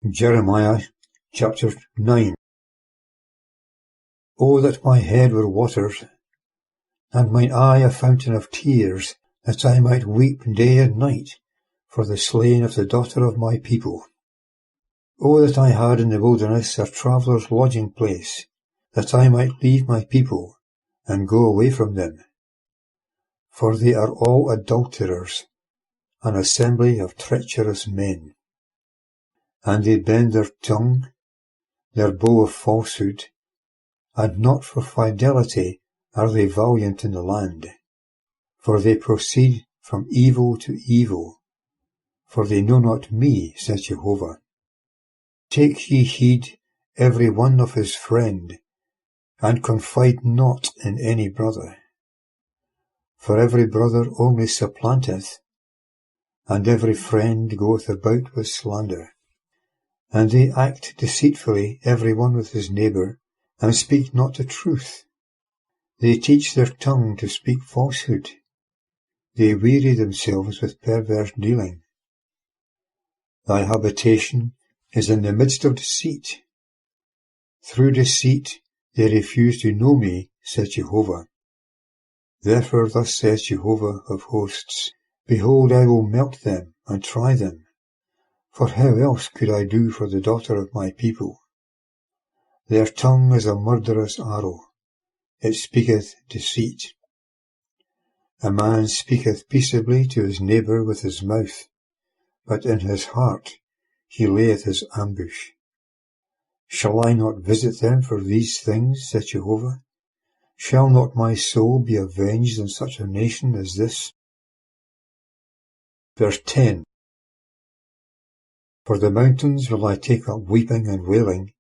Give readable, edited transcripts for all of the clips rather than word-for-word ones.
Jeremiah chapter 9. O that my head were waters, and mine eye a fountain of tears, that I might weep day and night for the slain of the daughter of my people. O that I had in the wilderness a traveller's lodging place, that I might leave my people and go away from them. For they are all adulterers, an assembly of treacherous men. And they bend their tongue, their bow of falsehood, and not for fidelity are they valiant in the land. For they proceed from evil to evil, for they know not me, says Jehovah. Take ye heed every one of his friend, and confide not in any brother. For every brother only supplanteth, and every friend goeth about with slander. And they act deceitfully every one with his neighbour, and speak not the truth. They teach their tongue to speak falsehood. They weary themselves with perverse dealing. Thy habitation is in the midst of deceit. Through deceit they refuse to know me, says Jehovah. Therefore thus says Jehovah of hosts, Behold, I will melt them and try them. For how else could I do for the daughter of my people? Their tongue is a murderous arrow, it speaketh deceit. A man speaketh peaceably to his neighbour with his mouth, but in his heart he layeth his ambush. Shall I not visit them for these things, saith Jehovah? Shall not my soul be avenged on such a nation as this? Verse 10. For the mountains will I take up weeping and wailing,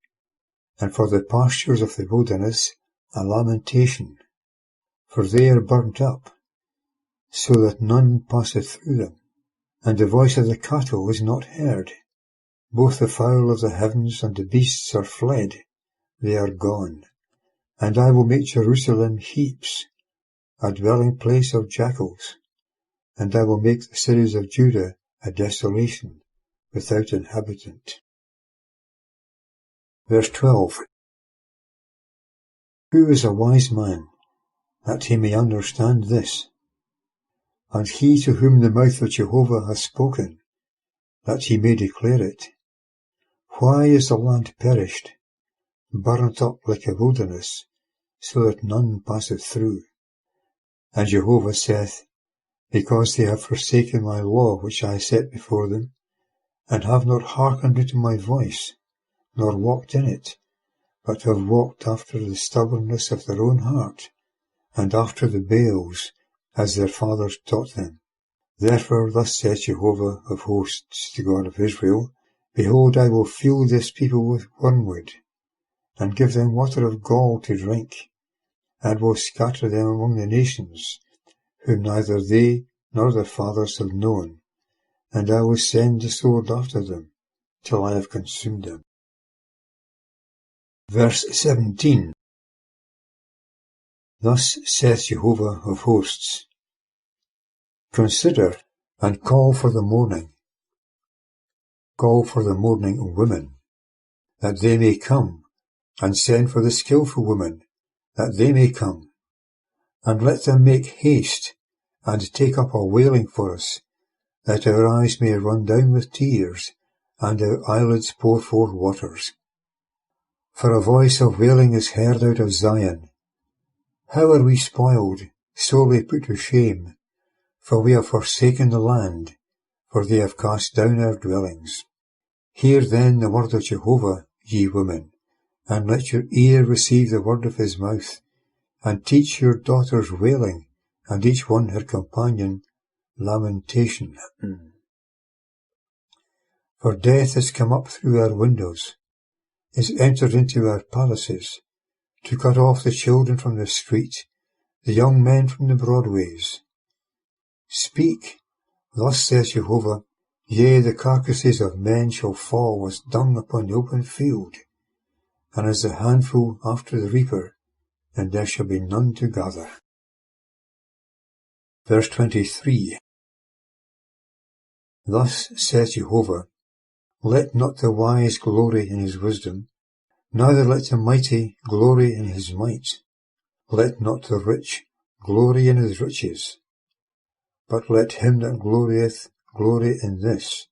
and for the pastures of the wilderness a lamentation. For they are burnt up, so that none passeth through them, and the voice of the cattle is not heard. Both the fowl of the heavens and the beasts are fled, they are gone. And I will make Jerusalem heaps, a dwelling place of jackals, and I will make the cities of Judah a desolation, without inhabitant. Verse 12. Who is a wise man, that he may understand this? And he to whom the mouth of Jehovah hath spoken, that he may declare it. Why is the land perished, burnt up like a wilderness, so that none passeth through? And Jehovah saith, Because they have forsaken my law which I set before them, and have not hearkened unto my voice, nor walked in it, but have walked after the stubbornness of their own heart, and after the Baals, as their fathers taught them. Therefore thus saith Jehovah of hosts, the God of Israel, Behold, I will fill this people with wormwood, and give them water of gall to drink, and will scatter them among the nations, whom neither they nor their fathers have known, and I will send the sword after them, till I have consumed them. Verse 17. Thus saith Jehovah of hosts, Consider, and call for the mourning women, that they may come, and send for the skilful women, that they may come, and let them make haste, and take up a wailing for us, that our eyes may run down with tears, and our eyelids pour forth waters. For a voice of wailing is heard out of Zion. How are we spoiled, sorely put to shame, for we have forsaken the land, for they have cast down our dwellings. Hear then the word of Jehovah, ye women, and let your ear receive the word of his mouth, and teach your daughters wailing, and each one her companion lamentation. For death is come up through our windows, is entered into our palaces, to cut off the children from the street, the young men from the broadways. Speak, thus says Jehovah, Yea, the carcasses of men shall fall as dung upon the open field, and as the handful after the reaper, and there shall be none to gather. Verse 23. Thus says Jehovah, Let not the wise glory in his wisdom, neither let the mighty glory in his might. Let not the rich glory in his riches, but let him that glorieth glory in this,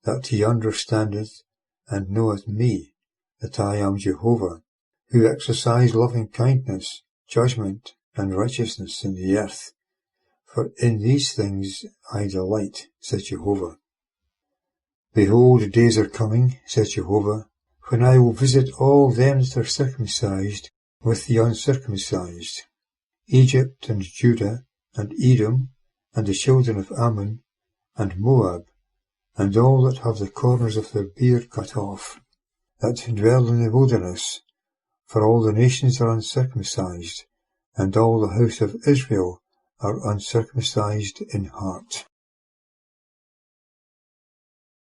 that he understandeth and knoweth me, that I am Jehovah, who exercise loving kindness, judgment, and righteousness in the earth. For in these things I delight, says Jehovah. Behold, days are coming, says Jehovah, when I will visit all them that are circumcised with the uncircumcised, Egypt and Judah and Edom and the children of Ammon and Moab, and all that have the corners of their beard cut off, that dwell in the wilderness, for all the nations are uncircumcised, and all the house of Israel are uncircumcised in heart.